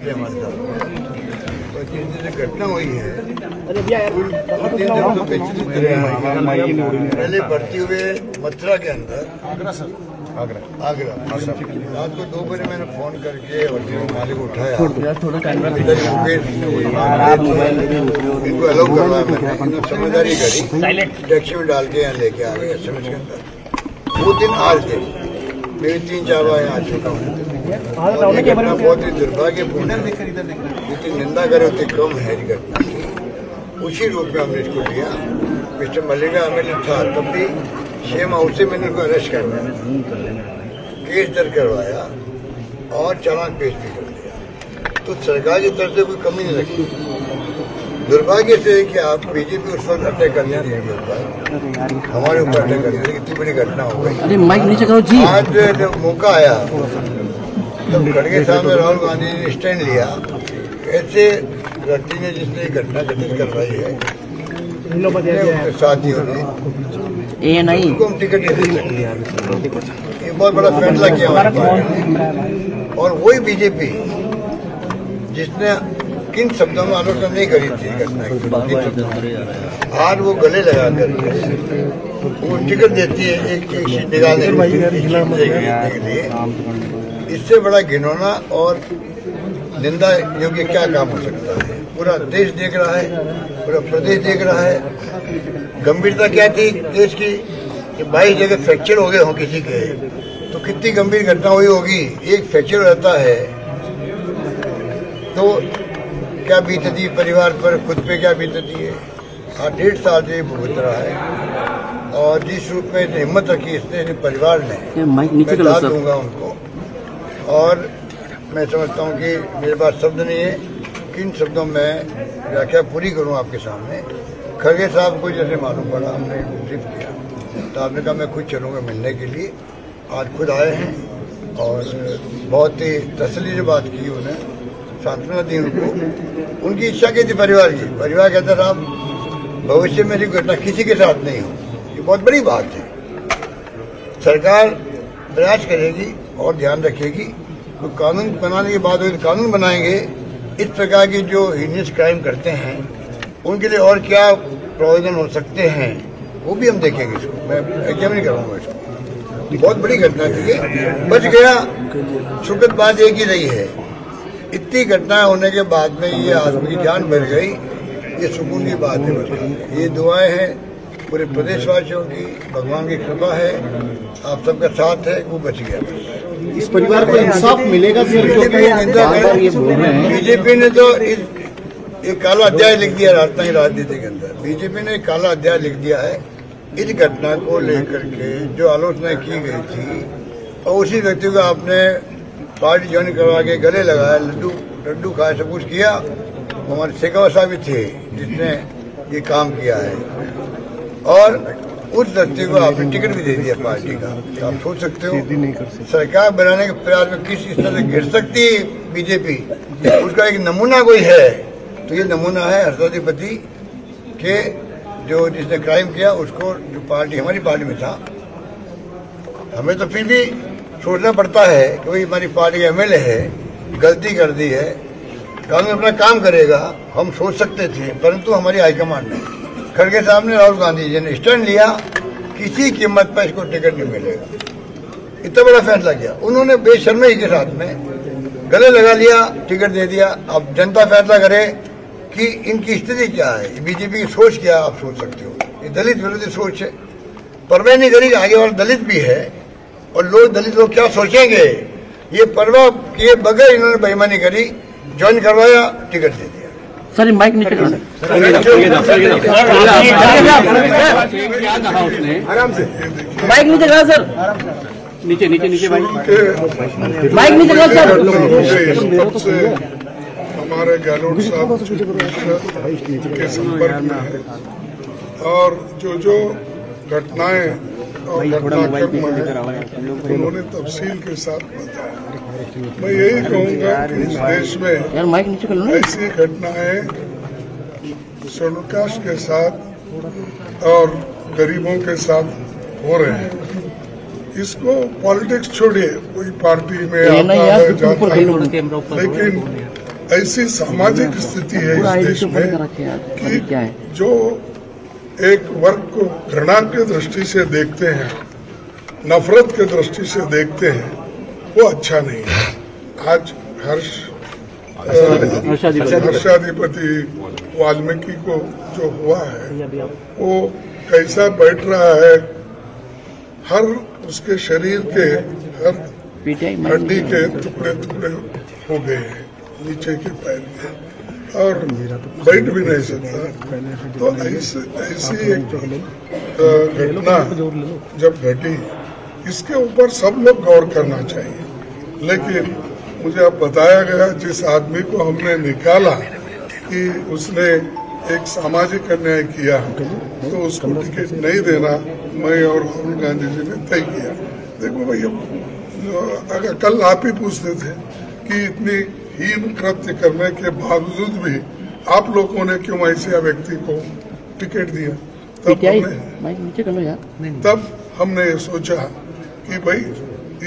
सकती है हमारे साथ। और जिस दिन घटना हुई है पहले बढ़ती हुए मथुरा के अंदर आगरा रात को 2 बजे मैंने फोन करके और मालिक को उठाया, इनको अलाउ करवाया मैंने, समझदारी करी, टैक्सी में डाल के यहाँ लेके आ गए एसएमएस के अंदर। 2 दिन आज थे, मेरी 3-4 बार यहाँ आ चुका हूँ। और ये घटना बहुत ही दुर्भाग्यपूर्ण है, जितनी निंदा करे उतनी कम है ये घटना की। उसी रूप में हमने इसको लिया। मिस्टर मलिंगा एमएलए था तब भी सेम हाउस से मैंने उनको अरेस्ट करवाया, केस दर्ज करवाया और चालान पेश भी कर दिया। तो सरकार की तरफ से कोई कमी नहीं रखी। दुर्भाग्य से कि आप बीजेपी उस वक्त अटैक करने नहीं होता, हमारे ऊपर अटैक करने इतनी बड़ी घटना हो गई। आज जब मौका आया तब खड़गे साहब में राहुल गांधी ने स्टैंड लिया। ऐसे व्यक्ति ने जिसने घटना घटित करवाई है, साथियों ने उनको हम टिकट नहीं दे सकते। ये बहुत बड़ा फैसला किया हमारे पार्टी ने। और वही बीजेपी जिसने किन शब्दों में आलोचना नहीं करी थी घटना की, आज वो गले लगा कर वो टिकट देती है एक सीट निकालने के लिए। इससे बड़ा घिनौना और निंदा योग्य क्या काम हो सकता है? पूरा देश देख रहा है, पूरा प्रदेश देख रहा है। गंभीरता क्या थी देश की कि 22 जगह फ्रैक्चर हो गए हों किसी के, तो कितनी गंभीर घटना हुई होगी। एक फ्रैक्चर रहता है तो क्या बीतती परिवार पर, खुद पे क्या बीतती है। 1.5 साल से भुगत रहा है और जिस रूप में हिम्मत रखी इसने परिवार ने, मैं दाद दूंगा उनको। और मैं समझता हूँ कि मेरे पास शब्द नहीं है किन शब्दों में व्याख्या पूरी करूँ आपके सामने। खड़गे साहब को जैसे मालूम पड़ा, हमने ब्रीफ किया तो आपने कहा मैं खुद चलूँगा मिलने के लिए। आज खुद आए हैं और बहुत ही तसल्ली से बात की, उन्हें सांत्वना दी उनको। उनकी इच्छा की थी परिवार की। परिवार कहता था भविष्य में ऐसी घटना किसी के साथ नहीं हो। ये बहुत बड़ी बात है। सरकार प्रयास करेगी और ध्यान रखेगी, तो कानून बनाने के बाद कानून बनाएंगे। इस प्रकार की जो हीनियस क्राइम करते हैं उनके लिए और क्या प्रावधान हो सकते हैं वो भी हम देखेंगे। इसको मैं एग्जामिन करूँगा। इसको बहुत बड़ी घटना थी, बच गया। सुखद बात एक ही रही है, इतनी घटनाएं होने के बाद में ये आदमी की जान बच गई, ये सुकून की बात है। ये दुआएं हैं पूरे प्रदेशवासियों की, भगवान की कृपा है, आप सबका साथ है, वो बच गया। इस परिवार को इंसाफ मिलेगा? बीजेपी ने तो एक काला अध्याय लिख दिया राजस्थान की राजनीति के अंदर। बीजेपी ने एक काला अध्याय लिख दिया है इस घटना को लेकर के। जो आलोचना की गई थी और उसी व्यक्ति को आपने पार्टी ज्वाइन करवा के गले लगाया, लड्डू खाए, सब कुछ किया। हमारे शेखावत साहब भी थे जिसने ये काम किया है। और उस व्यक्ति को आपने टिकट भी दे दिया पार्टी का। तो आप सोच सकते हो सरकार बनाने के प्रयास में किस तरह से गिर सकती है बीजेपी। उसका एक नमूना कोई है तो ये नमूना है हर्षाधिपति के, जो जिसने क्राइम किया उसको, जो पार्टी हमारी पार्टी में था। हमें तो फिर भी सोचना पड़ता है कि भाई हमारी पार्टी का एमएलए है, गलती कर दी है, कानून अपना काम करेगा, हम सोच सकते थे, परंतु हमारी हाईकमान ने, खड़गे साहब ने, राहुल गांधी जी ने स्टैंड लिया, किसी कीमत पर इसको टिकट नहीं मिलेगा। इतना बड़ा फैसला किया उन्होंने, बेशर्मी के साथ में गले लगा लिया, टिकट दे दिया। अब जनता फैसला करे कि इनकी स्थिति क्या है, बीजेपी की सोच क्या, आप सोच सकते हो। ये दलित विरोधी सोच है, परवाह नहीं करेगी आगे वाला दलित भी है और दलित लोग क्या सोचेंगे, ये परवाह किए बगैर इन्होंने बेईमानी करी, ज्वाइन करवाया, टिकट दे दिया। सर माइक नीचे करो, आराम से माइक नीचे करो सर, नीचे नीचे नीचे माइक नीचे करो सर। हमारे गहलोत साहब के संपर्क में है और जो घटनाएं और घटनाक्रम है उन्होंने तफसील के साथ बताया। मैं यही कहूँगा कि इस देश में ऐसी घटनाएं शेड्यूल कास्ट के साथ और गरीबों के साथ हो रहे हैं। इसको पॉलिटिक्स छोड़िए, कोई पार्टी में आता है जाता है, लेकिन ऐसी सामाजिक स्थिति है इस देश में कि जो एक वर्ग को घृणा की दृष्टि से देखते हैं, नफरत की दृष्टि से देखते हैं, वो अच्छा नहीं है। आज हर्षाधिपति वाल्मीकि को जो हुआ है वो कैसा बैठ रहा है, हर उसके शरीर के हर हड्डी के टुकड़े टुकड़े हो गए हैं नीचे के पैर के, और बैठ भी नहीं सकता। तो ऐसी एक घटना जब घटी, इसके ऊपर सब लोग गौर करना चाहिए। लेकिन मुझे अब बताया गया जिस आदमी को हमने निकाला कि उसने एक सामाजिक अन्याय किया, तो उसको टिकट नहीं देना मैं और राहुल गांधी जी ने तय किया। देखो भैया, अगर कल आप ही पूछते थे कि इतनी हीन कृत्य करने के बावजूद भी आप लोगों ने क्यों ऐसे व्यक्ति को टिकट दिया, तब हमने ये सोचा कि भाई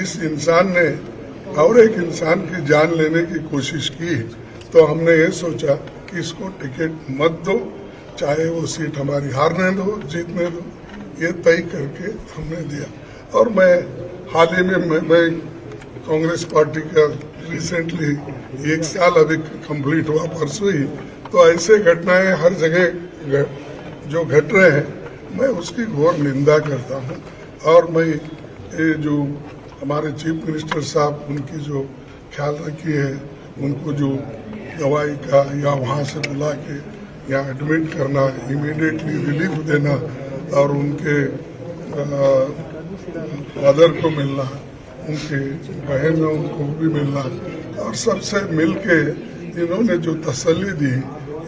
इस इंसान ने और एक इंसान की जान लेने की कोशिश की, तो हमने ये सोचा कि इसको टिकट मत दो, चाहे वो सीट हमारी हारने दो जीतने दो, ये तय करके हमने दिया। और मैं हाल ही में मैं कांग्रेस पार्टी का रिसेंटली 1 साल अभी कंप्लीट हुआ परसों ही, तो ऐसे घटनाएं हर जगह जो घट रहे हैं मैं उसकी घोर निंदा करता हूं। और मैं ये जो हमारे चीफ मिनिस्टर साहब उनकी जो ख्याल रखी है, उनको जो दवाई का या वहाँ से बुला के यहाँ एडमिट करना, इमीडिएटली रिलीफ देना और उनके फादर को मिलना, उनके बहन है उनको भी मिलना, और सबसे मिलके इन्होंने जो तसल्ली दी,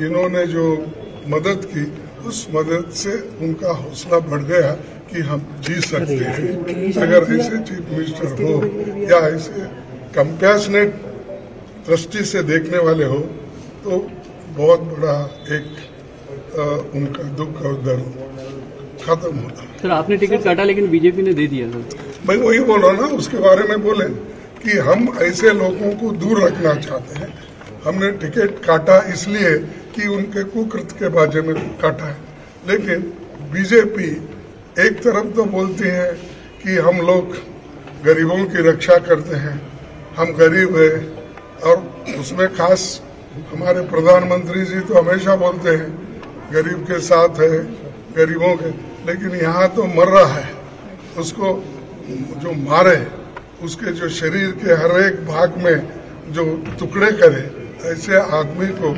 इन्होंने जो मदद की, उस मदद से उनका हौसला बढ़ गया कि हम जी सकते हैं। अगर ऐसे चीफ मिनिस्टर हो या ऐसे कंपैशनेट दृष्टि से देखने वाले हो, तो बहुत बड़ा एक उनका दुख और दर्द खत्म होता। सर आपने टिकट काटा लेकिन बीजेपी ने दे दिया सर। मैं वही बोल रहा हूँ ना, उसके बारे में बोले कि हम ऐसे लोगों को दूर रखना चाहते हैं। हमने टिकट काटा इसलिए कि उनके कुकृत्य के बारे में काटा है, लेकिन बीजेपी एक तरफ तो बोलती है कि हम लोग गरीबों की रक्षा करते हैं, हम गरीब है, और उसमें खास हमारे प्रधानमंत्री जी तो हमेशा बोलते हैं गरीब के साथ है, गरीबों के, लेकिन यहाँ तो मर रहा है, उसको जो मारे, उसके जो शरीर के हर एक भाग में जो टुकड़े करे, ऐसे आदमी को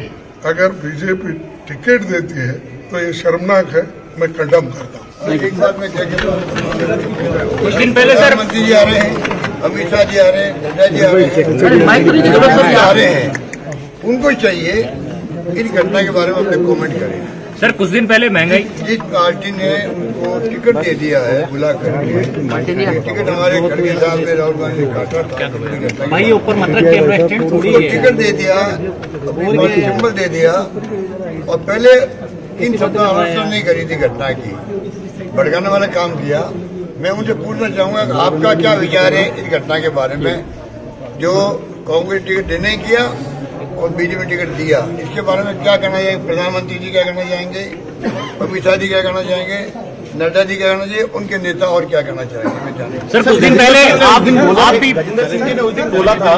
अगर बीजेपी टिकट देती है तो ये शर्मनाक है। मैं कंडम करता हूँ। एक साथ में क्या कुछ दिन पहले सर मंत्री जी आ रहे हैं, अमित शाह जी आ रहे हैं, नड्डा जी आ रहे हैं, आ रहे हैं, उनको चाहिए इस घटना के बारे में अपने कमेंट करें। सर कुछ दिन पहले महंगाई, जिस पार्टी ने उनको टिकट दे दिया है बुला करके, टिकट हमारे खड़गे साहब ने राहुल गांधी ने काटा था भाई ऊपर मतलब कैमरा स्टैंड थोड़ी है, टिकट दे दिया, सिंबल दे दिया, और पहले इन शब्दों आलोचना नहीं करी थी घटना की, भड़काने वाला काम किया। मैं उनसे पूछना चाहूंगा कि आपका क्या विचार है इस घटना के बारे में, जो कांग्रेस टिकट देने किया और बीजेपी टिकट दिया, इसके बारे में क्या कहना चाहिए? प्रधानमंत्री जी क्या कहना चाहेंगे, अमित शाह जी क्या कहना चाहेंगे, नड्डा जी क्या कहना चाहिए, उनके नेता और क्या कहना चाहेंगे? मैं जानना। सर कुछ दिन पहले आप भी राजेंद्र सिंह जी ने उस दिन बोला था,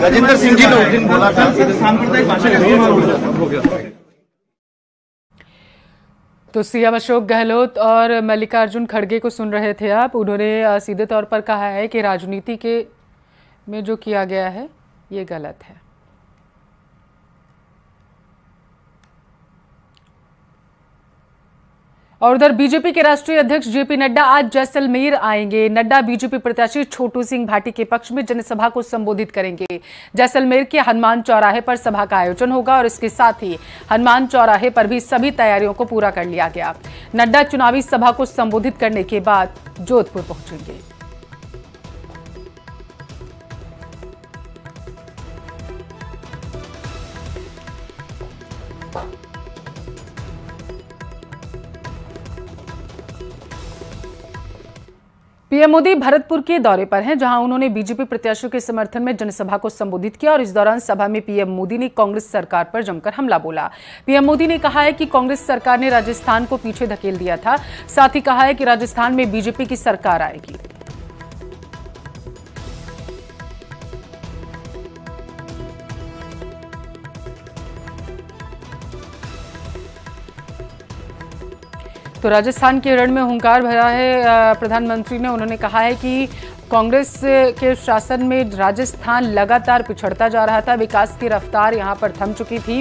राजेंद्र सिंह जी ने उस दिन बोला था सांप्रदायिक भाषा का इस्तेमाल हो गया। तो सीएम अशोक गहलोत और मल्लिकार्जुन खड़गे को सुन रहे थे आप। उन्होंने सीधे तौर पर कहा है कि राजनीति के में जो किया गया है ये गलत है। और उधर बीजेपी के राष्ट्रीय अध्यक्ष जेपी नड्डा आज जैसलमेर आएंगे। नड्डा बीजेपी प्रत्याशी छोटू सिंह भाटी के पक्ष में जनसभा को संबोधित करेंगे। जैसलमेर के हनुमान चौराहे पर सभा का आयोजन होगा और इसके साथ ही हनुमान चौराहे पर भी सभी तैयारियों को पूरा कर लिया गया। नड्डा चुनावी सभा को संबोधित करने के बाद जोधपुर पहुंचेंगे। पीएम मोदी भरतपुर के दौरे पर हैं, जहां उन्होंने बीजेपी प्रत्याशियों के समर्थन में जनसभा को संबोधित किया और इस दौरान सभा में पीएम मोदी ने कांग्रेस सरकार पर जमकर हमला बोला। पीएम मोदी ने कहा है कि कांग्रेस सरकार ने राजस्थान को पीछे धकेल दिया था। साथ ही कहा है कि राजस्थान में बीजेपी की सरकार आएगी। तो राजस्थान के रण में हुंकार भरा है प्रधानमंत्री ने। उन्होंने कहा है कि कांग्रेस के शासन में राजस्थान लगातार पिछड़ता जा रहा था, विकास की रफ्तार यहां पर थम चुकी थी,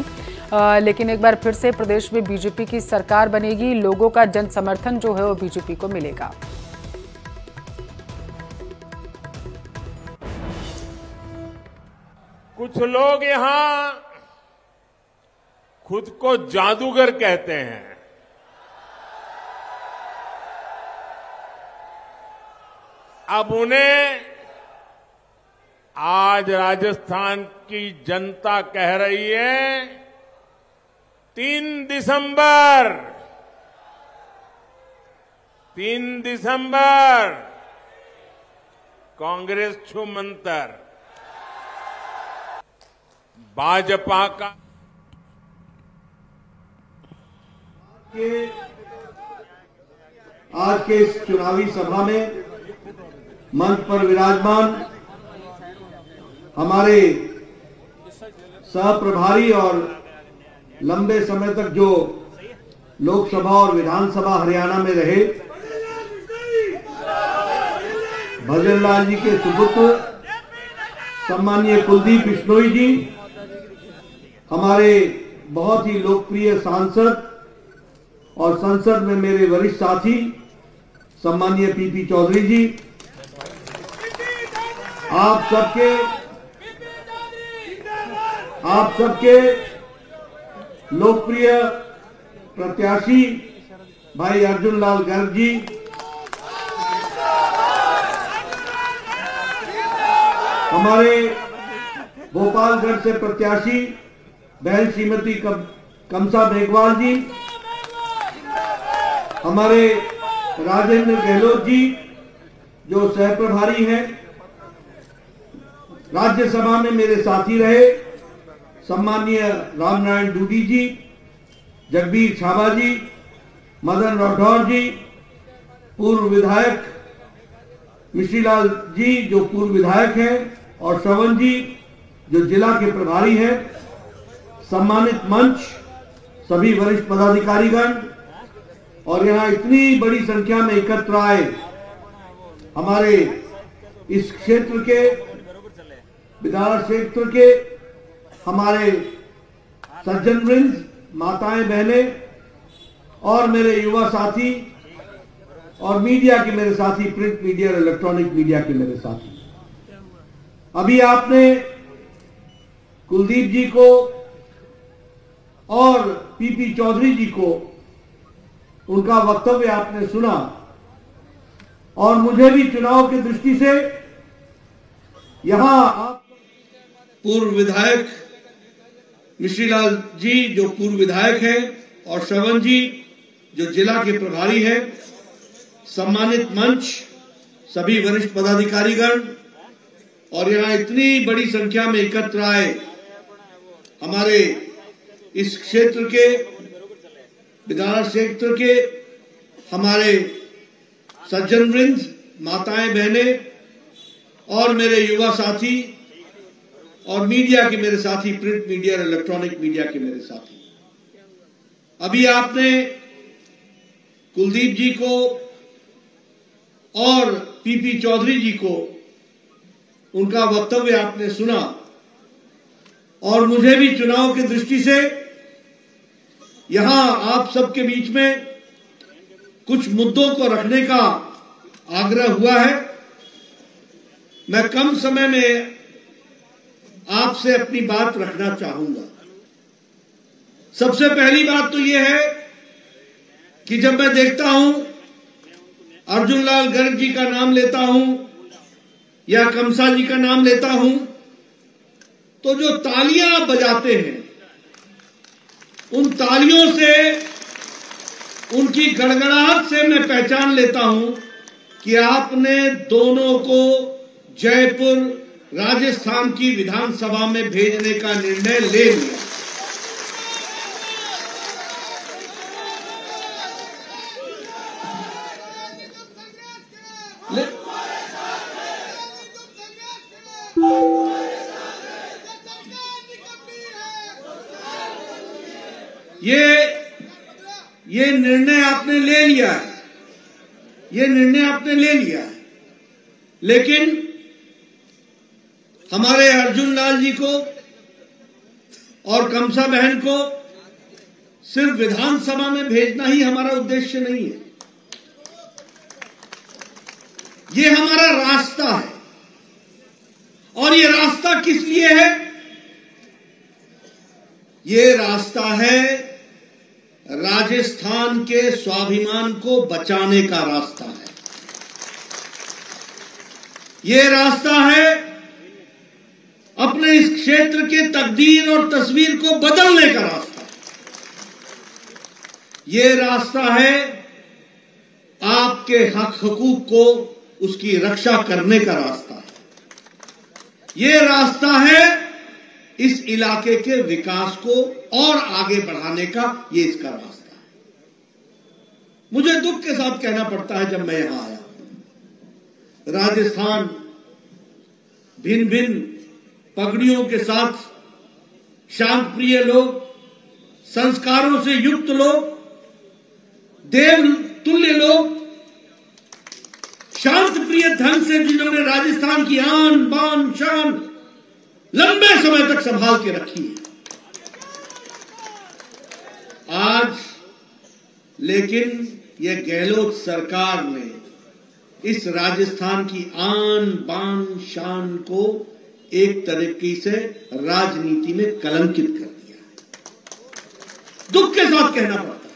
लेकिन एक बार फिर से प्रदेश में बीजेपी की सरकार बनेगी। लोगों का जन समर्थन जो है वो बीजेपी को मिलेगा। कुछ लोग यहां खुद को जादूगर कहते हैं। अब उन्हें आज राजस्थान की जनता कह रही है 3 दिसंबर कांग्रेस छू मंतर भाजपा का आज के इस चुनावी सभा में मंच पर विराजमान हमारे सहप्रभारी और लंबे समय तक जो लोकसभा और विधानसभा हरियाणा में रहे भजनलाल जी के सुपुत्र सम्मानीय कुलदीप बिश्नोई जी, हमारे बहुत ही लोकप्रिय सांसद और संसद में मेरे वरिष्ठ साथी सम्मानीय पीपी चौधरी जी, आप सबके लोकप्रिय प्रत्याशी भाई अर्जुन लाल गर्ग जी, हमारे भोपालगढ़ से प्रत्याशी बहन श्रीमती कमसा बेगवाल जी, हमारे राजेंद्र गहलोत जी जो सहप्रभारी हैं, राज्यसभा में मेरे साथी रहे सम्मानीय रामनारायण डूडी जी, जगबीर छाबा जी, मदन राठौर जी, पूर्व विधायक मिश्रीलाल जी जो पूर्व विधायक हैं, और श्रवण जी जो जिला के प्रभारी हैं, सम्मानित मंच, सभी वरिष्ठ पदाधिकारीगण और यहाँ इतनी बड़ी संख्या में एकत्र आए हमारे इस क्षेत्र के विधान क्षेत्र के हमारे सज्जन वृंद, माताएं बहनें और मेरे युवा साथी और मीडिया के मेरे साथी, प्रिंट मीडिया और इलेक्ट्रॉनिक मीडिया के मेरे साथी। अभी आपने कुलदीप जी को और पीपी चौधरी जी को उनका वक्तव्य आपने सुना और मुझे भी चुनाव की दृष्टि से यहां आप पूर्व विधायक मिश्रीलाल जी जो पूर्व विधायक हैं और श्रवण जी जो जिला के प्रभारी हैं, सम्मानित मंच, सभी वरिष्ठ पदाधिकारीगण और यहां इतनी बड़ी संख्या में एकत्र आए हमारे इस क्षेत्र के विधान क्षेत्र के हमारे सज्जन वृंद, माताएं बहनें और मेरे युवा साथी और मीडिया के मेरे साथी, प्रिंट मीडिया और इलेक्ट्रॉनिक मीडिया के मेरे साथी। अभी आपने कुलदीप जी को और पीपी चौधरी जी को उनका वक्तव्य आपने सुना और मुझे भी चुनाव की दृष्टि से यहां आप सबके बीच में कुछ मुद्दों को रखने का आग्रह हुआ है। मैं कम समय में आपसे अपनी बात रखना चाहूंगा। सबसे पहली बात तो यह है कि जब मैं देखता हूं अर्जुन लाल गर्ग जी का नाम लेता हूं या कमसा जी का नाम लेता हूं तो जो तालियां बजाते हैं उन तालियों से, उनकी गड़गड़ाहट से मैं पहचान लेता हूं कि आपने दोनों को जयपुर राजस्थान की विधानसभा में भेजने का निर्णय ले लिया। ये निर्णय आपने ले लिया है, ये निर्णय आपने ले लिया है, लेकिन हमारे अर्जुन लाल जी को और कमसा बहन को सिर्फ विधानसभा में भेजना ही हमारा उद्देश्य नहीं है। ये हमारा रास्ता है, और ये रास्ता किस लिए है? ये रास्ता है राजस्थान के स्वाभिमान को बचाने का रास्ता है। ये रास्ता है अपने इस क्षेत्र के तकदीर और तस्वीर को बदलने का रास्ता है। ये रास्ता है आपके हक हकूक को उसकी रक्षा करने का रास्ता है। ये रास्ता है इस इलाके के विकास को और आगे बढ़ाने का, ये इसका रास्ता है। मुझे दुख के साथ कहना पड़ता है, जब मैं यहां आया, राजस्थान भिन्न भिन्न पगड़ियों के साथ शांत प्रिय लोग, संस्कारों से युक्त लोग, देव तुल्य लोग, शांत प्रिय ढंग से जिन्होंने राजस्थान की आन बान शान लंबे समय तक संभाल के रखी है, आज लेकिन यह गहलोत सरकार ने इस राजस्थान की आन बान शान को एक तरीके से राजनीति में कलंकित कर दिया। दुख के साथ कहना पड़ता है,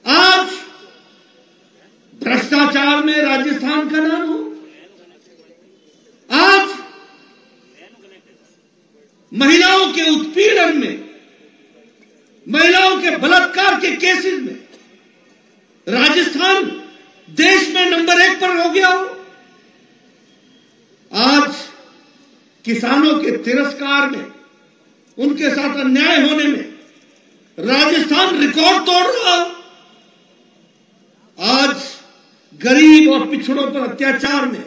आज भ्रष्टाचार में राजस्थान का नाम हो, आज महिलाओं के उत्पीड़न में, महिलाओं के बलात्कार के केसेस में राजस्थान देश में नंबर 1 पर हो गया हो, आज किसानों के तिरस्कार में, उनके साथ अन्याय होने में राजस्थान रिकॉर्ड तोड़ रहा हो, आज गरीब और पिछड़ों पर अत्याचार में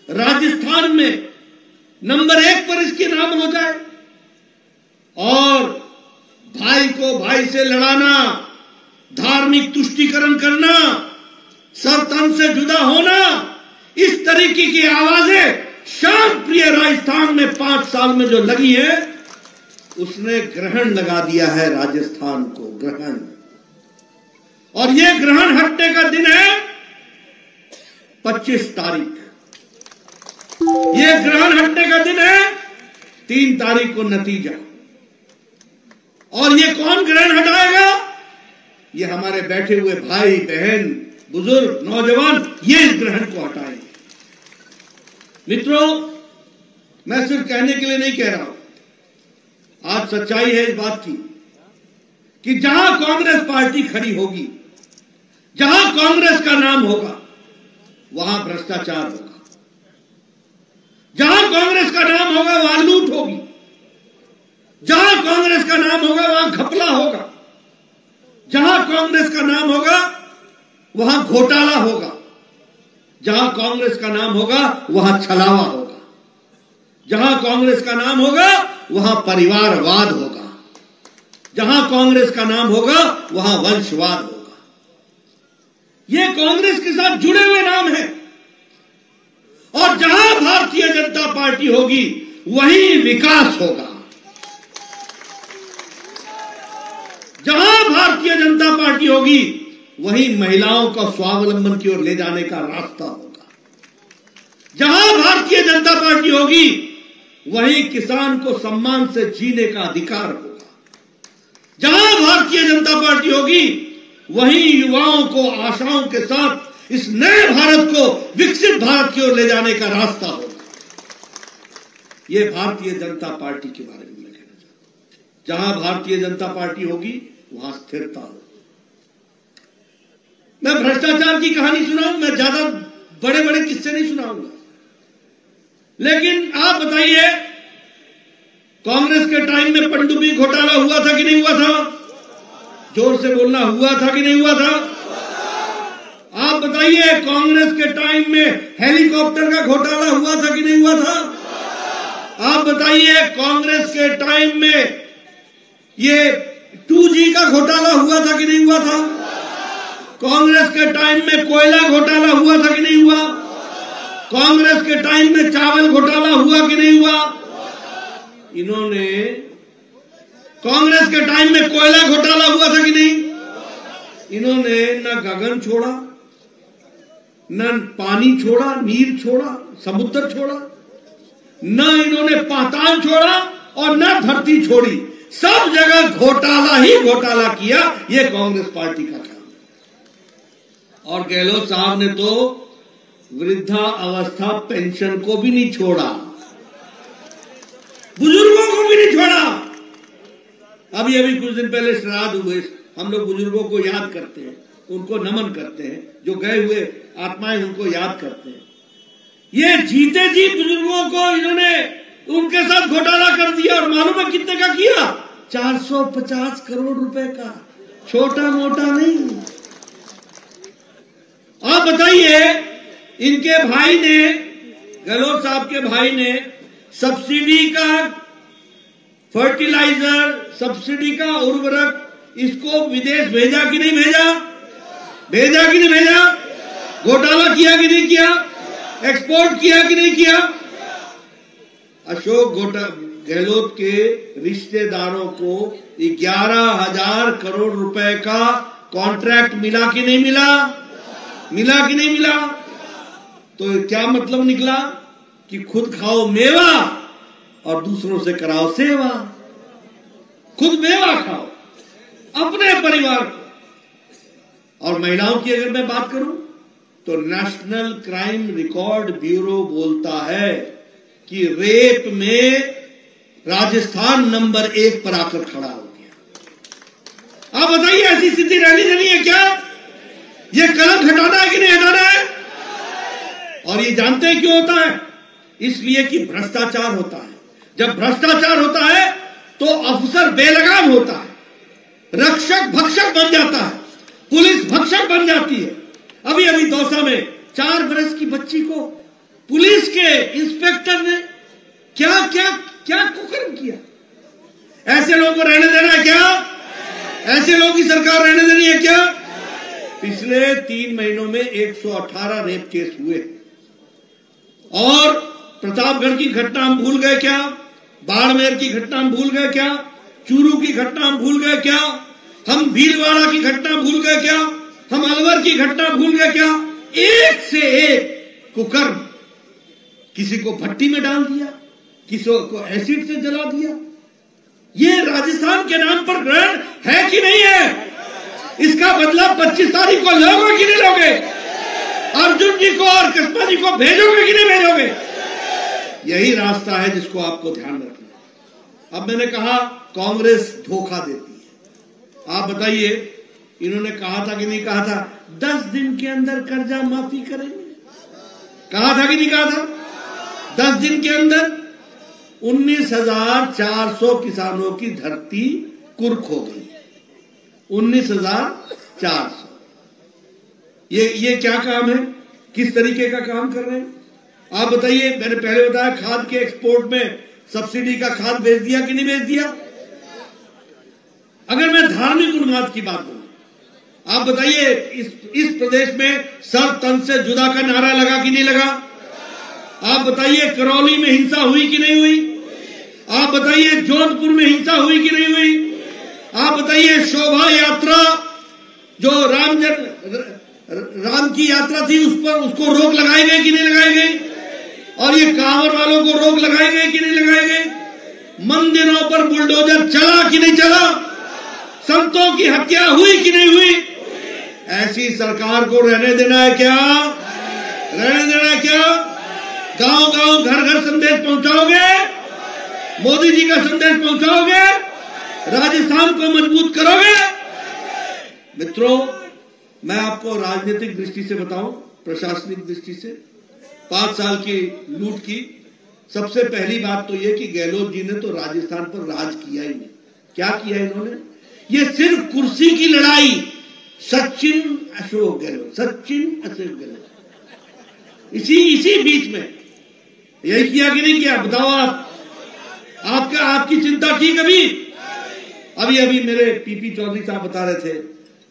राजस्थान में नंबर 1 पर इसके नाम हो जाए, और भाई को भाई से लड़ाना, धार्मिक तुष्टीकरण करना, सर तन से जुदा होना, इस तरीके की आवाजें शांत प्रिय राजस्थान में 5 साल में जो लगी है, उसने ग्रहण लगा दिया है राजस्थान को, ग्रहण। और यह ग्रहण हटने का दिन है 25 तारीख। यह ग्रहण हटने का दिन है 3 तारीख को नतीजा। और ये कौन ग्रहण हटाएगा? ये हमारे बैठे हुए भाई बहन बुजुर्ग नौजवान, ये इस ग्रहण को हटाएंगे। मित्रों, मैं सिर्फ कहने के लिए नहीं कह रहा हूं, आज सच्चाई है इस बात की कि जहां कांग्रेस पार्टी खड़ी होगी, जहां कांग्रेस का नाम होगा, वहां भ्रष्टाचार होगा। जहां कांग्रेस का नाम होगा वहां लूट होगी, जहां कांग्रेस का नाम होगा वहां घपला होगा, जहां कांग्रेस का नाम होगा वहां घोटाला होगा, जहां कांग्रेस का नाम होगा वहां छलावा होगा, जहां कांग्रेस का नाम होगा वहां परिवारवाद होगा, जहां कांग्रेस का नाम होगा वहां वंशवाद होगा। ये कांग्रेस के साथ जुड़े हुए नाम हैं। और जहां भारतीय जनता पार्टी होगी वहीं विकास होगा। जहां भारतीय जनता पार्टी होगी वहीं महिलाओं को स्वावलंबन की ओर ले जाने का रास्ता होगा। जहां भारतीय जनता पार्टी होगी वहीं किसान को सम्मान से जीने का अधिकार होगा। जहां भारतीय जनता पार्टी होगी वहीं युवाओं को आशाओं के साथ इस नए भारत को, विकसित भारत की ओर ले जाने का रास्ता होगा। यह भारतीय जनता पार्टी के बारे में मैं कहना चाहता हूं। जहां भारतीय जनता पार्टी होगी वहां स्थिरता होगी। मैं भ्रष्टाचार की कहानी सुनाऊं, मैं ज्यादा बड़े बड़े किस्से नहीं सुनाऊंगा, लेकिन आप बताइए कांग्रेस के टाइम में पनडुब्बी घोटाला हुआ था कि नहीं हुआ था? जोर से बोलना, हुआ था कि नहीं हुआ था? आप बताइए कांग्रेस के टाइम में हेलीकॉप्टर का घोटाला हुआ था कि नहीं हुआ था? आप बताइए कांग्रेस के टाइम में ये 2G का घोटाला हुआ था कि नहीं हुआ था? कांग्रेस के टाइम में कोयला घोटाला हुआ था कि नहीं हुआ? कांग्रेस के टाइम में चावल घोटाला हुआ कि नहीं हुआ? इन्होंने कांग्रेस के टाइम में कोयला घोटाला हुआ था कि नहीं? इन्होंने न गगन छोड़ा, न पानी छोड़ा, नीर छोड़ा, समुद्र छोड़ा, न इन्होंने पाताल छोड़ा और न धरती छोड़ी। सब जगह घोटाला ही घोटाला किया। ये कांग्रेस पार्टी का काम है। और गहलोत साहब ने तो वृद्धा अवस्था पेंशन को भी नहीं छोड़ा, बुजुर्गों को भी नहीं छोड़ा। अभी कुछ दिन पहले श्राद्ध हुए, हम लोग बुजुर्गों को याद करते हैं, उनको नमन करते हैं, जो गए हुए आत्माएं उनको याद करते हैं। ये जीते जी बुजुर्गों को इन्होंने उनके साथ घोटाला कर दिया। और मालूम है कितने का किया? 450 करोड़ रुपए का, छोटा मोटा नहीं। आप बताइए, इनके भाई ने, गहलोत साहब के भाई ने सब्सिडी का फर्टिलाइजर, सब्सिडी का उर्वरक, इसको विदेश भेजा कि नहीं भेजा? भेजा कि नहीं भेजा? घोटाला किया कि नहीं किया? एक्सपोर्ट किया कि नहीं किया? अशोक गहलोत के रिश्तेदारों को 11,000 करोड़ रुपए का कॉन्ट्रैक्ट मिला कि नहीं मिला? मिला कि नहीं मिला? तो क्या मतलब निकला कि खुद खाओ मेवा और दूसरों से कराओ सेवा। खुद मेवा खाओ अपने परिवार को। और महिलाओं की अगर मैं बात करूं तो नेशनल क्राइम रिकॉर्ड ब्यूरो बोलता है कि रेप में राजस्थान नंबर 1 पर आकर खड़ा हो गया। आप बताइए, ऐसी स्थिति रहनी नहीं है क्या? ये कलंक हटाना है कि नहीं हटाना है? और ये जानते हैं क्यों होता है? इसलिए कि भ्रष्टाचार होता है। जब भ्रष्टाचार होता है तो अफसर बेलगाम होता है, रक्षक भक्षक बन जाता है, पुलिस भक्षक बन जाती है। अभी दौसा में 4 बरस की बच्ची को पुलिस के इंस्पेक्टर ने क्या क्या क्या कुकर्म किया। ऐसे लोगों को रहने देना है क्या? ऐसे लोगों की सरकार रहने देनी है क्या? पिछले 3 महीनों में 118 रेप केस हुए। और प्रतापगढ़ की घटना हम भूल गए क्या? बाड़मेर की घटना हम भूल गए क्या? चूरू की घटना हम भूल गए क्या? हम भीलवाड़ा की घटना भूल गए क्या? हम अलवर की घटना भूल गए क्या? एक से एक कुकर्म। किसी को भट्टी में डाल दिया, किसी को एसिड से जला दिया। ये राजस्थान के नाम पर ग्रहण है कि नहीं है? इसका बदला 25 तारीख को लोगे कि नहीं लोगे? अर्जुन जी को और कृष्णा जी को भेजोगे कि नहीं भेजोगे? यही रास्ता है जिसको आपको ध्यान रखना है। अब मैंने कहा कांग्रेस धोखा देती है। आप बताइए, इन्होंने कहा था कि नहीं कहा था 10 दिन के अंदर कर्जा माफी करेंगे? कहा था कि नहीं कहा था? 10 दिन के अंदर 19,400 किसानों की धरती कुर्क हो गई। 19,400। ये क्या काम है? किस तरीके का काम कर रहे हैं? आप बताइए। मैंने पहले बताया खाद के एक्सपोर्ट में सब्सिडी का खाद भेज दिया कि नहीं भेज दिया? अगर मैं धार्मिक उन्माद की बात करूं, आप बताइए, इस प्रदेश में सर तन से जुदा का नारा लगा कि नहीं लगा? आप बताइए, करौली में हिंसा हुई कि नहीं हुई? आप बताइए, जोधपुर में हिंसा हुई कि नहीं हुई? आप बताइए, शोभा यात्रा जो राम की यात्रा थी, उस पर उसको रोक लगाई गई कि नहीं लगाई गई? और ये कांवर वालों को रोक लगाई गई कि नहीं लगाई गई? मंदिरों पर बुलडोजर चला कि नहीं चला? संतों की हत्या हुई कि नहीं हुई? ऐसी सरकार को रहने देना है क्या? रहने देना है क्या? गांव गांव घर घर संदेश पहुंचाओगे? मोदी जी का संदेश पहुंचाओगे? राजस्थान को मजबूत करोगे? मित्रों, मैं आपको राजनीतिक दृष्टि से बताऊं, प्रशासनिक दृष्टि से 5 साल की लूट की। सबसे पहली बात तो यह कि गहलोत जी ने तो राजस्थान पर राज किया ही नहीं। क्या किया इन्होंने? ये सिर्फ कुर्सी की लड़ाई, सचिन अशोक गहलोत, इसी बीच में यही किया कि नहीं किया? बताओ आपकी चिंता की कभी? अभी मेरे पीपी चौधरी साहब बता रहे थे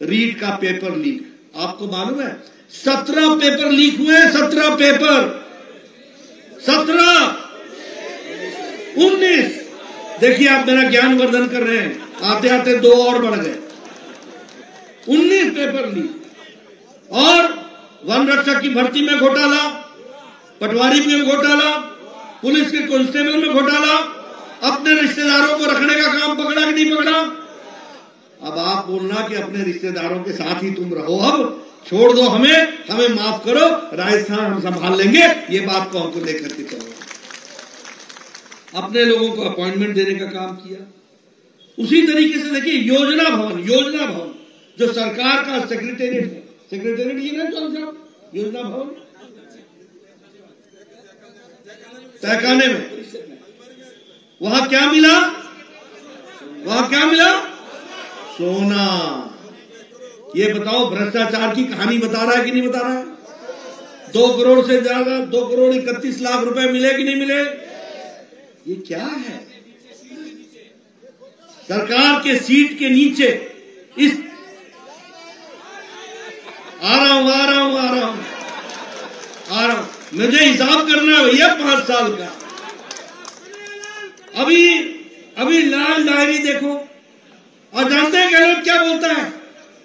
रीट का पेपर लीक। आपको मालूम है 17 पेपर लीक हुए, 17 पेपर, 17, 19। देखिए आप मेरा ज्ञानवर्धन कर रहे हैं, आते आते 2 और बढ़ गए, 19 पेपर लीक। और वन रक्षक की भर्ती में घोटाला, पटवारी में घोटाला, पुलिस के कांस्टेबल में घोटाला, अपने रिश्तेदारों को रखने का काम पकड़ा कि नहीं पकड़ा? अब आप बोलना कि अपने रिश्तेदारों के साथ ही तुम रहो, अब छोड़ दो हमें माफ करो, राजस्थान हम संभाल लेंगे, ये बात को हमको लेकर के चलो। अपने लोगों को अपॉइंटमेंट देने का काम किया। उसी तरीके से देखिए योजना भवन जो सरकार का सेक्रेटेरिएट है, सेक्रेटेरिएट ये ना योजना भवन तहखाने में, वहां क्या मिला? सोना। ये बताओ भ्रष्टाचार की कहानी बता रहा है कि नहीं बता रहा है? 2 करोड़ से ज्यादा, 2 करोड़ 31 लाख रुपए मिले कि नहीं मिले? ये क्या है? सरकार के सीट के नीचे इस आ रहा हूं, मुझे हिसाब करना है भैया 5 साल का। अभी लाल डायरी देखो, और जानते हैं गहलोत क्या बोलता है?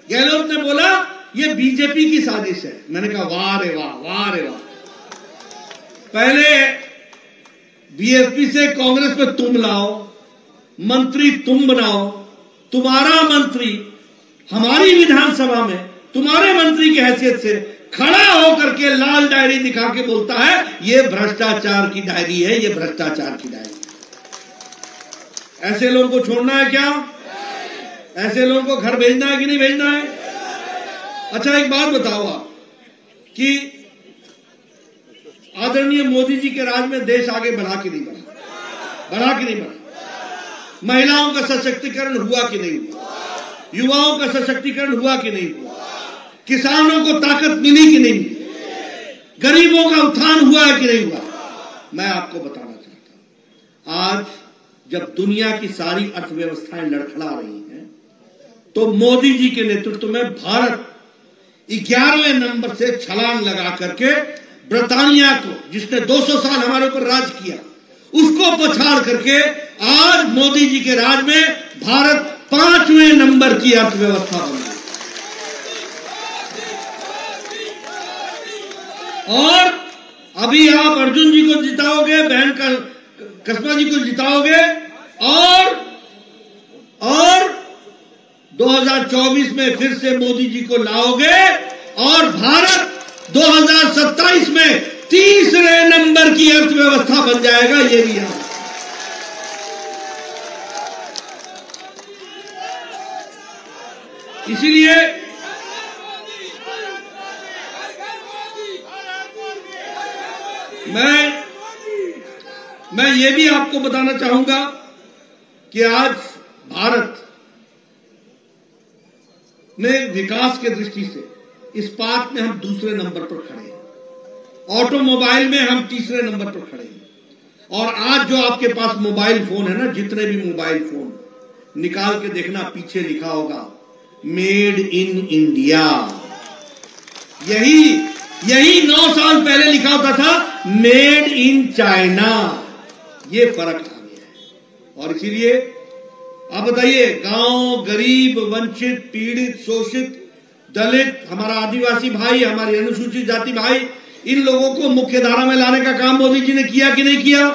गहलोत ने बोला ये बीजेपी की साजिश है। मैंने कहा वाह रे वाह। पहले बीएसपी से कांग्रेस में तुम लाओ, मंत्री तुम बनाओ, तुम्हारा मंत्री हमारी विधानसभा में तुम्हारे मंत्री की हैसियत से खड़ा होकर के लाल डायरी दिखा के बोलता है ये भ्रष्टाचार की डायरी है, ये भ्रष्टाचार की डायरी। ऐसे लोगों को छोड़ना है क्या? ऐसे लोगों को घर भेजना है कि नहीं भेजना है? अच्छा एक बात बताओ आप कि आदरणीय मोदी जी के राज में देश आगे बढ़ा कि नहीं बढ़ा? महिलाओं का सशक्तिकरण हुआ कि नहीं हुआ? युवाओं का सशक्तिकरण हुआ कि नहीं हुआ? किसानों को ताकत मिली कि नहीं मिली? गरीबों का उत्थान हुआ है कि नहीं हुआ? मैं आपको बताना चाहता हूं, आज जब दुनिया की सारी अर्थव्यवस्थाएं लड़खड़ा रही हैं, तो मोदी जी के नेतृत्व में भारत 11वें नंबर से छलांग लगा करके ब्रिटानिया को, जिसने 200 साल हमारे ऊपर राज किया, उसको पछाड़ करके आज मोदी जी के राज में भारत 5वें नंबर की अर्थव्यवस्था बन गई। और अभी आप अर्जुन जी को जिताओगे, बहन का कस्बा जी को जिताओगे, और 2024 में फिर से मोदी जी को लाओगे, और भारत 2027 में 3रे नंबर की अर्थव्यवस्था बन जाएगा। ये भी याद। इसीलिए मैं ये भी आपको बताना चाहूंगा कि आज भारत में विकास के दृष्टि से इस्पात में हम 2रे नंबर पर खड़े हैं, ऑटोमोबाइल में हम 3रे नंबर पर खड़े हैं। और आज जो आपके पास मोबाइल फोन है ना, जितने भी मोबाइल फोन निकाल के देखना, पीछे लिखा होगा मेड इन इंडिया। यही 9 साल पहले लिखा होता था मेड इन चाइना। ये फर्क आ गया है। और इसीलिए आप बताइए, गांव, गरीब, वंचित, पीड़ित, शोषित, दलित, हमारा आदिवासी भाई, हमारे अनुसूचित जाति भाई, इन लोगों को मुख्य धारा में लाने का काम मोदी जी ने किया कि नहीं किया?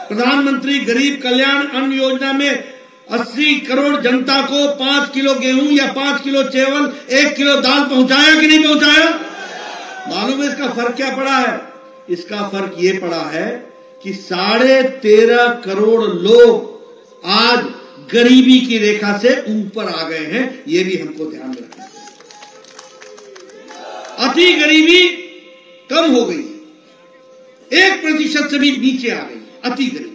प्रधानमंत्री गरीब कल्याण अन्न योजना में 80 करोड़ जनता को 5 किलो गेहूं या 5 किलो चावल, 1 किलो दाल पहुंचाया कि नहीं पहुंचाया? मालूम है इसका फर्क क्या पड़ा है? इसका फर्क ये पड़ा है कि 13.5 करोड़ लोग आज गरीबी की रेखा से ऊपर आ गए हैं। ये भी हमको ध्यान रखना है। अति गरीबी कम हो गई, 1% से भी नीचे आ गई अति गरीबी।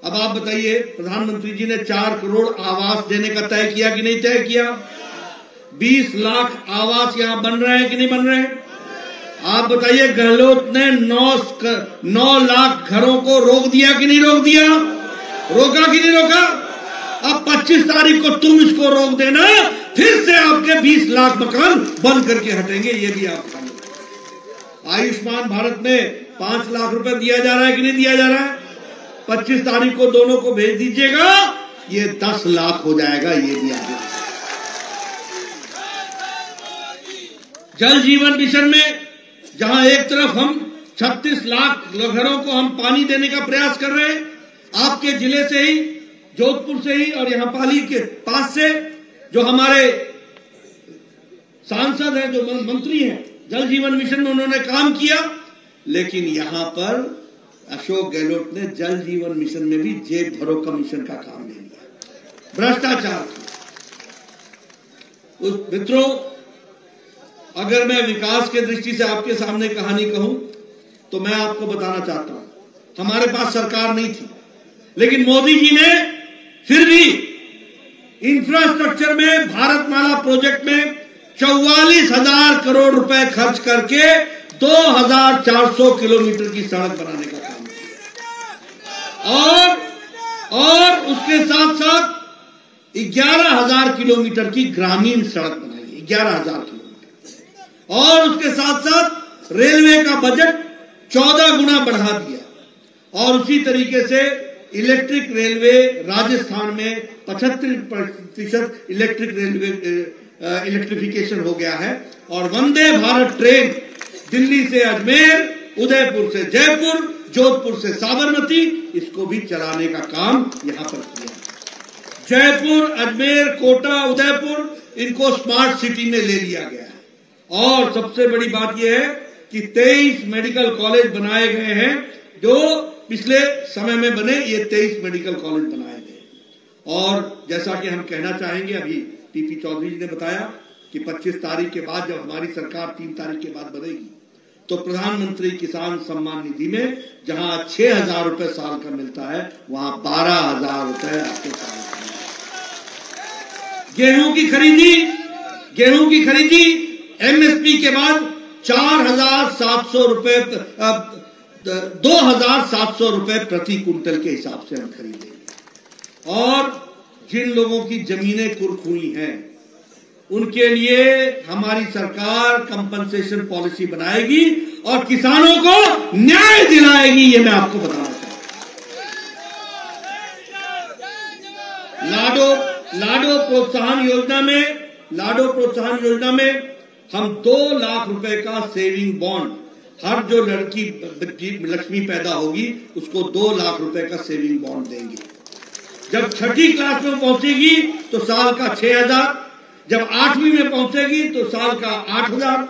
अब आप बताइए, प्रधानमंत्री जी ने 4 करोड़ आवास देने का तय किया कि नहीं तय किया? 20 लाख आवास यहां बन रहे हैं कि नहीं बन रहे हैं? आप बताइए, गहलोत ने 9 लाख घरों को रोक दिया कि नहीं रोक दिया? रोका कि नहीं रोका? अब 25 तारीख को तुम इसको रोक देना, फिर से आपके 20 लाख मकान बंद करके हटेंगे, ये भी आप जानो। आयुष्मान भारत में 5 लाख रुपए दिया जा रहा है कि नहीं दिया जा रहा है? 25 तारीख को दोनों को भेज दीजिएगा, ये 10 लाख हो जाएगा, ये भी आगे। जल जीवन मिशन में जहां एक तरफ हम 36 लाख घरों को हम पानी देने का प्रयास कर रहे हैं, आपके जिले से ही, जोधपुर से ही और यहां पाली के पास से जो हमारे सांसद हैं, जो मंत्री हैं, जल जीवन मिशन में उन्होंने काम किया, लेकिन यहां पर अशोक गहलोत ने जल जीवन मिशन में भी जेब भरो कमीशन का काम ले लिया, भ्रष्टाचार। मित्रों, अगर मैं विकास के दृष्टि से आपके सामने कहानी कहूं तो मैं आपको बताना चाहता हूं, हमारे पास सरकार नहीं थी, लेकिन मोदी जी ने फिर भी इंफ्रास्ट्रक्चर में, भारतमाला प्रोजेक्ट में 44,000 करोड़ रुपए खर्च करके 2,400 किलोमीटर की सड़क बनाने का काम किया, और उसके साथ साथ 11,000 किलोमीटर की ग्रामीण सड़क बनाई है, 11,000 किलोमीटर, और उसके साथ साथ रेलवे का बजट 14 गुना बढ़ा दिया, और उसी तरीके से इलेक्ट्रिक रेलवे राजस्थान में 75% इलेक्ट्रिक रेलवे इलेक्ट्रिफिकेशन हो गया है, और वंदे भारत ट्रेन दिल्ली से अजमेर, उदयपुर से जयपुर, जोधपुर से साबरमती, इसको भी चलाने का काम यहां पर किया। जयपुर, अजमेर, कोटा, उदयपुर, इनको स्मार्ट सिटी में ले लिया गया है, और सबसे बड़ी बात यह है कि 23 मेडिकल कॉलेज बनाए गए हैं, जो पिछले समय में बने, ये 23 मेडिकल कॉलेज बनाए गए। और जैसा कि हम कहना चाहेंगे, अभी टीपी चौधरी जी ने बताया कि 25 तारीख के बाद, जब हमारी सरकार 3 तारीख के बाद बनेगी, तो प्रधानमंत्री किसान सम्मान निधि में जहां 6,000 रुपए साल का मिलता है, वहां 12,000 रुपए आपको साल का। गेहूं की खरीदी एमएसपी के बाद 4,700 रुपए, 2,700 रुपए प्रति कुंटल के हिसाब से हम खरीदेंगे। और जिन लोगों की जमीनें कुरकुरी हैं, उनके लिए हमारी सरकार कंपनसेशन पॉलिसी बनाएगी और किसानों को न्याय दिलाएगी, ये मैं आपको बताना चाहता हूं। लाडो प्रोत्साहन योजना में हम 2 लाख रुपए का सेविंग बॉन्ड, हर जो लड़की लक्ष्मी पैदा होगी उसको 2 लाख रुपए का सेविंग बॉन्ड देंगे। जब 6ठी क्लास में पहुंचेगी तो साल का 6,000, जब 8वीं में पहुंचेगी तो साल का 8,000,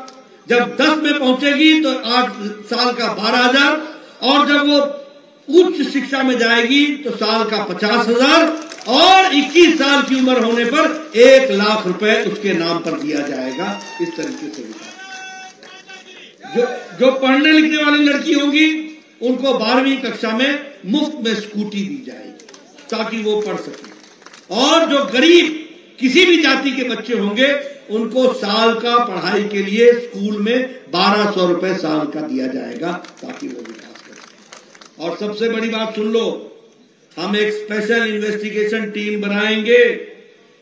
जब 10 में पहुंचेगी तो 8 साल का 12,000, और जब वो उच्च शिक्षा में जाएगी तो साल का 50,000, और 21 साल की उम्र होने पर 1 लाख रुपए उसके नाम पर दिया जाएगा। इस तरीके से जो पढ़ने लिखने वाली लड़की होंगी उनको 12वीं कक्षा में मुफ्त में स्कूटी दी जाएगी ताकि वो पढ़ सके, और जो गरीब किसी भी जाति के बच्चे होंगे उनको साल का पढ़ाई के लिए स्कूल में 1,200 रुपए साल का दिया जाएगा ताकि वो विकास कर सके। और सबसे बड़ी बात सुन लो, हम एक स्पेशल इन्वेस्टिगेशन टीम बनाएंगे,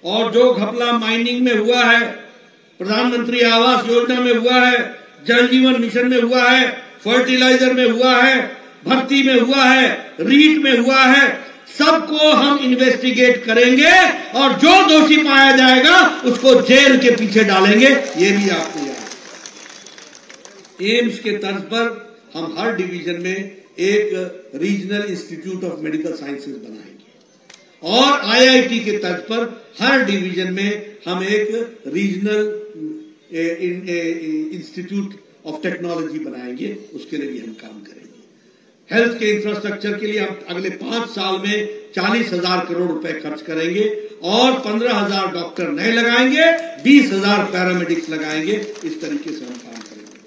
और जो घपला माइनिंग में हुआ है, प्रधानमंत्री आवास योजना में हुआ है, जल जीवन मिशन में हुआ है, फर्टिलाइजर में हुआ है, भर्ती में हुआ है, रीट में हुआ है, सबको हम इन्वेस्टिगेट करेंगे, और जो दोषी पाया जाएगा उसको जेल के पीछे डालेंगे, ये भी आपको याद। एम्स के तर्ज पर हम हर डिवीजन में एक regional institute of medical sciences बनाएंगे, और आईआईटी के तर्ज पर हर डिवीजन में हम एक रीजनल इंस्टीट्यूट ऑफ टेक्नोलॉजी बनाएंगे, उसके लिए भी हम काम करेंगे। हेल्थ के इंफ्रास्ट्रक्चर के लिए हम अगले 5 साल में 40,000 करोड़ रुपए खर्च करेंगे और 15,000 डॉक्टर नए लगाएंगे, 20,000 पैरामेडिक्स लगाएंगे। इस तरीके से हम काम करेंगे।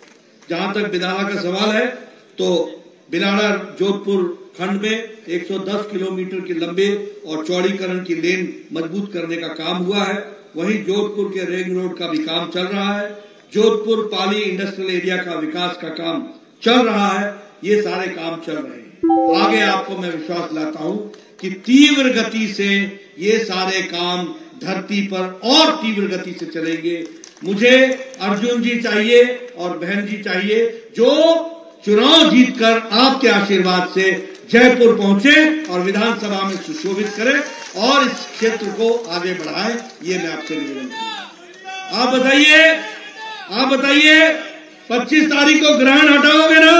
जहां तक बिलाड़ा का सवाल है, तो बिलाड़ा जोधपुर खंड में 110 किलोमीटर के लंबे और चौड़ीकरण की लेन मजबूत करने का काम हुआ है। वहीं जोधपुर के रिंग रोड का भी काम चल रहा है। जोधपुर पाली इंडस्ट्रियल एरिया का विकास का काम चल रहा है। ये सारे काम चल रहे हैं। आगे आपको मैं विश्वास दिलाता हूं कि तीव्र गति से ये सारे काम धरती पर और तीव्र गति से चलेंगे। मुझे अर्जुन जी चाहिए और बहन जी चाहिए जो चुनाव जीतकर आपके आशीर्वाद से जयपुर पहुंचे और विधानसभा में सुशोभित करें और इस क्षेत्र को आगे बढ़ाएं। ये मैं आपसे निवेदन करूंगा। आप बताइए 25 तारीख को ग्रहण हटाओगे ना?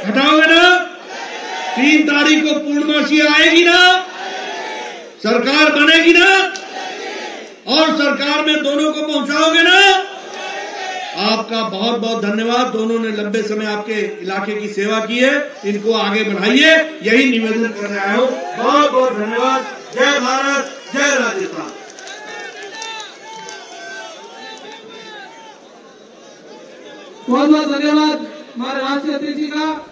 हटाओगे ना? 3 तारीख को पूर्णमासी आएगी ना? सरकार बनेगी ना? और सरकार में दोनों को पहुंचाओगे ना? आपका बहुत बहुत धन्यवाद। दोनों ने लंबे समय आपके इलाके की सेवा की है, इनको आगे बढ़ाइए, यही निवेदन करने आया हूं। बहुत बहुत धन्यवाद। जय भारत, जय राजस्थान। बहुत बहुत धन्यवाद हमारे राष्ट्रीय अध्यक्ष जी का।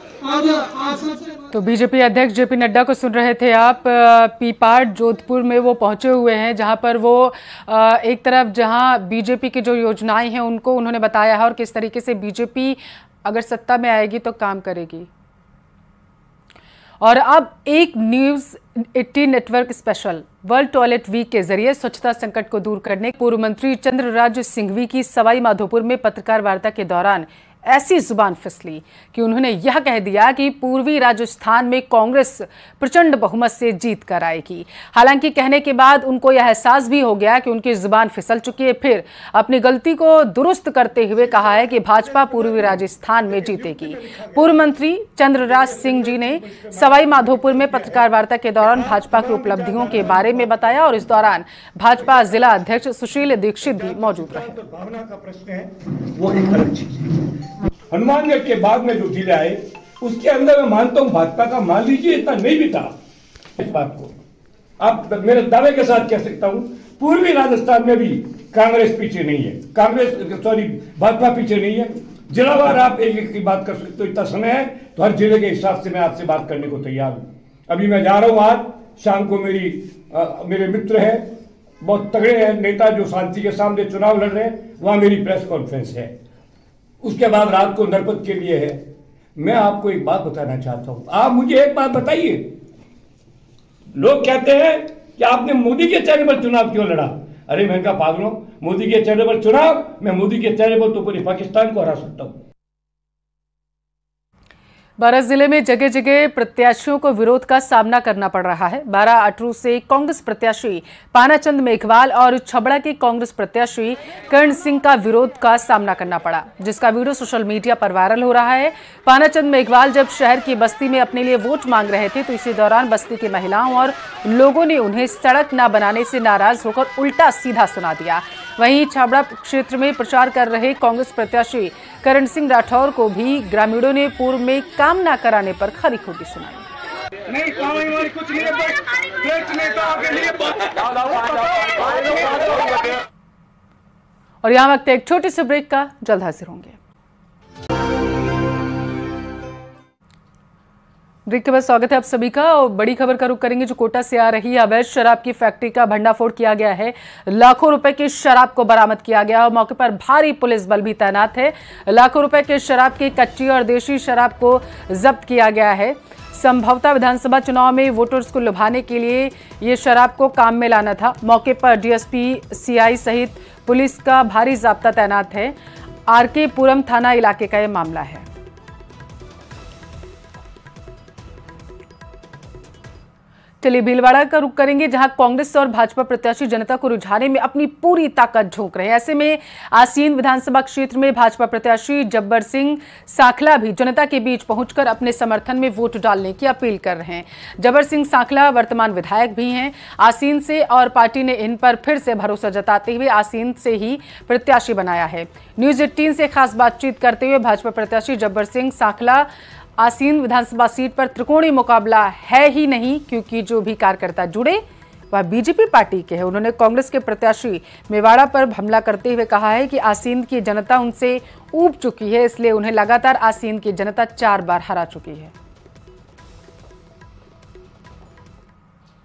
तो बीजेपी अध्यक्ष जेपी नड्डा को सुन रहे थे आप। पीपाट जोधपुर में वो पहुंचे हुए हैं, जहां पर वो एक तरफ जहां बीजेपी की जो योजनाएं हैं उनको उन्होंने बताया है और किस तरीके से बीजेपी अगर सत्ता में आएगी तो काम करेगी। और अब एक news 18 network special world toilet week के जरिए स्वच्छता संकट को दूर करने पूर्व मंत्री चंद्रराज सिंघवी की सवाई माधोपुर में पत्रकार वार्ता के दौरान ऐसी जुबान फिसली कि उन्होंने यह कह दिया कि पूर्वी राजस्थान में कांग्रेस प्रचंड बहुमत से जीत कर आएगी। हालांकि कहने के बाद उनको यह एहसास भी हो गया कि उनकी जुबान फिसल चुकी है। फिर अपनी गलती को दुरुस्त करते हुए कहा है कि भाजपा पूर्वी राजस्थान में जीतेगी। पूर्व मंत्री चंद्रराज सिंह जी ने सवाई माधोपुर में पत्रकार वार्ता के दौरान भाजपा की उपलब्धियों के बारे में बताया और इस दौरान भाजपा जिला अध्यक्ष सुशील दीक्षित भी मौजूद रहे। भावना का प्रश्न है, वो एक अलग चीज है। हनुमानगढ़ के बाद में जो जिला है उसके अंदर मैं मानता हूं भाजपा का, मान लीजिए इतना नहीं भी था। इस बात को आप मेरे दावे के साथ कह सकता हूं, पूर्वी राजस्थान में भी कांग्रेस पीछे नहीं है, भाजपा पीछे नहीं है। जिलावार आप एक एक की बात कर सकते हो, इतना समय है तो हर जिले के हिसाब से मैं आपसे बात करने को तैयार हूं। अभी मैं जा रहा हूं, आज शाम को मेरे मित्र है, बहुत तगड़े हैं नेता जो शांति के सामने चुनाव लड़ रहे हैं, वहां मेरी प्रेस कॉन्फ्रेंस है। उसके बाद रात को नरपत के लिए है। मैं आपको एक बात बताना चाहता हूं, आप मुझे एक बात बताइए। लोग कहते हैं कि आपने मोदी के चेहरे पर चुनाव क्यों लड़ा? अरे मैं क्या पागलों, मोदी के चेहरे पर चुनाव, मैं मोदी के चेहरे पर तो पूरे पाकिस्तान को हरा सकता हूं। बारां जिले में जगह जगह प्रत्याशियों को विरोध का सामना करना पड़ रहा है। बारां अटरू से कांग्रेस प्रत्याशी पानाचंद मेघवाल और छबड़ा के कांग्रेस प्रत्याशी कर्ण सिंह का विरोध का सामना करना पड़ा, जिसका वीडियो सोशल मीडिया पर वायरल हो रहा है। पानाचंद मेघवाल जब शहर की बस्ती में अपने लिए वोट मांग रहे थे तो इसी दौरान बस्ती की महिलाओं और लोगों ने उन्हें सड़क न बनाने से नाराज होकर उल्टा सीधा सुना दिया। वहीं छाबड़ा क्षेत्र में प्रचार कर रहे कांग्रेस प्रत्याशी करण सिंह राठौर को भी ग्रामीणों ने पूर्व में काम न कराने पर खरी खोटी सुनाई। और यहाँ वक्त एक छोटे से ब्रेक का, जल्द हाजिर होंगे। ब्रेक के बाद स्वागत है आप सभी का। और बड़ी खबर का रुख करेंगे जो कोटा से आ रही है। अवैध शराब की फैक्ट्री का भंडाफोड़ किया गया है। लाखों रुपए की शराब को बरामद किया गया और मौके पर भारी पुलिस बल भी तैनात है। लाखों रुपए के शराब की कच्ची और देशी शराब को जब्त किया गया है। संभवतः विधानसभा चुनाव में वोटर्स को लुभाने के लिए ये शराब को काम में लाना था। मौके पर डीएसपी, सीआई सहित पुलिस का भारी जाब्ता तैनात है। आरके पुरम थाना इलाके का यह मामला है। चलिए भीलवाड़ा का रुख करेंगे, जहां कांग्रेस और भाजपा प्रत्याशी जनता को रुझाने में अपनी पूरी ताकत झोंक रहे हैं। ऐसे में आसीन विधानसभा क्षेत्र में भाजपा प्रत्याशी जब्बर सिंह सांखला भी जनता के बीच पहुंचकर अपने समर्थन में वोट डालने की अपील कर रहे हैं। जब्बर सिंह सांखला वर्तमान विधायक भी हैं आसीन से और पार्टी ने इन पर फिर से भरोसा जताते हुए आसीन से ही प्रत्याशी बनाया है। न्यूज 18 से खास बातचीत करते हुए भाजपा प्रत्याशी जब्बर सिंह सांखला आसीन विधानसभा सीट पर त्रिकोणीय मुकाबला है ही नहीं, क्योंकि जो भी कार्यकर्ता जुड़े वह बीजेपी पार्टी के हैं। उन्होंने कांग्रेस के प्रत्याशी मेवाड़ा पर हमला करते हुए कहा है कि आसीन की जनता उनसे ऊब चुकी है, इसलिए उन्हें लगातार आसीन की जनता 4 बार हरा चुकी है।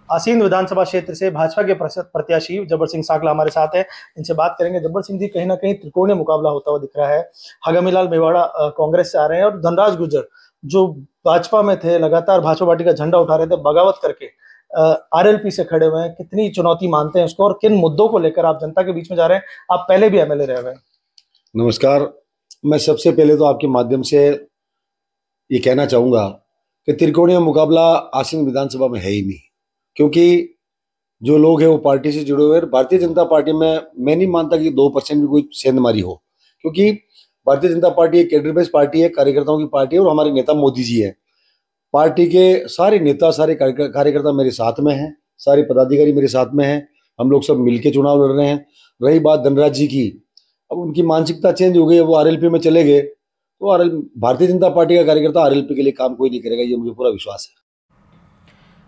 आसीन विधानसभा क्षेत्र से भाजपा के प्रत्याशी जब्बर सिंह साकला हमारे साथ हैं, इनसे बात करेंगे। जब्बर सिंह जी, कहीं ना कहीं त्रिकोणीय मुकाबला होता हुआ दिख रहा है। हगामीलाल मेवाड़ा कांग्रेस से आ रहे हैं और धनराज गुर्जर जो भाजपा में थे, लगातार भाजपा पार्टी का झंडा उठा रहे थे, बगावत करके आरएलपी से खड़े हुए हैं। कितनी चुनौती मानते हैं उसको और किन मुद्दों को लेकर आप जनता के बीच में जा रहे हैं? आप पहले भी एमएलए रहे हुए हैं। नमस्कार। मैं सबसे पहले तो आपके माध्यम से ये कहना चाहूंगा कि त्रिकोणीय मुकाबला आसीन विधानसभा में है ही नहीं, क्योंकि जो लोग हैं वो पार्टी से जुड़े हुए हैं। भारतीय जनता पार्टी में मैं नहीं मानता कि 2% भी कोई सेंधमारी हो, क्योंकि भारतीय जनता पार्टी एक कैडर बेस्ड पार्टी है, कार्यकर्ताओं की पार्टी है और हमारे नेता मोदी जी है। पार्टी के सारे नेता, सारे कार्यकर्ता मेरे साथ में हैं, सारे पदाधिकारी मेरे साथ में हैं। हम लोग सब मिलके चुनाव लड़ रहे हैं। रही बात धनराज जी की, अब उनकी मानसिकता चेंज हो गई है, वो आरएलपी में चले गए, तो भारतीय जनता पार्टी का कार्यकर्ता आरएलपी के लिए काम कोई नहीं करेगा, ये मुझे पूरा विश्वास है।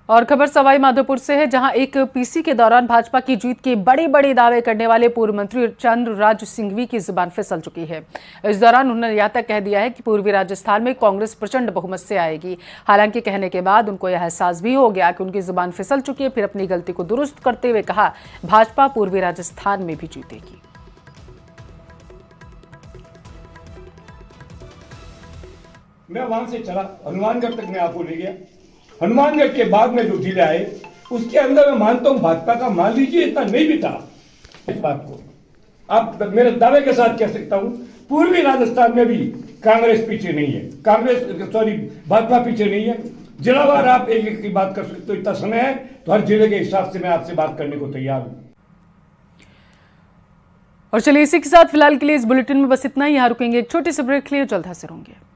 और खबर सवाई माधोपुर से है, जहां एक पीसी के दौरान भाजपा की जीत के बड़े बड़े दावे करने वाले पूर्व मंत्री चंद्रराज सिंघवी की जुबान फिसल चुकी है। इस दौरान उन्होंने यह तक कह दिया है कि पूर्वी राजस्थान में कांग्रेस प्रचंड बहुमत से आएगी। हालांकि कहने के बाद उनको यह एहसास भी हो गया कि उनकी जुबान फिसल चुकी है। फिर अपनी गलती को दुरुस्त करते हुए कहा, भाजपा पूर्वी राजस्थान में भी जीतेगी। मैं वहां से चला, हनुमानगढ़ तक मैं आपको ले गया। हनुमानगढ़ के बाद में जो जिले आए उसके अंदर मैं मानता हूं भाजपा का, मान लीजिए इतना नहीं भी था। इस बात को आप मेरे दावे के साथ कह सकता हूं, पूर्वी राजस्थान में भी कांग्रेस पीछे नहीं है, भाजपा पीछे नहीं है। जिलावार आप एक एक की बात कर सकते हो, इतना समय है तो हर जिले के हिसाब से मैं आपसे बात करने को तैयार हूं। और चलिए इसी के साथ फिलहाल के लिए इस बुलेटिन में बस इतना ही। यहाँ रुकेंगे एक छोटे से ब्रेक के लिए, जल्द हाजिर होंगे।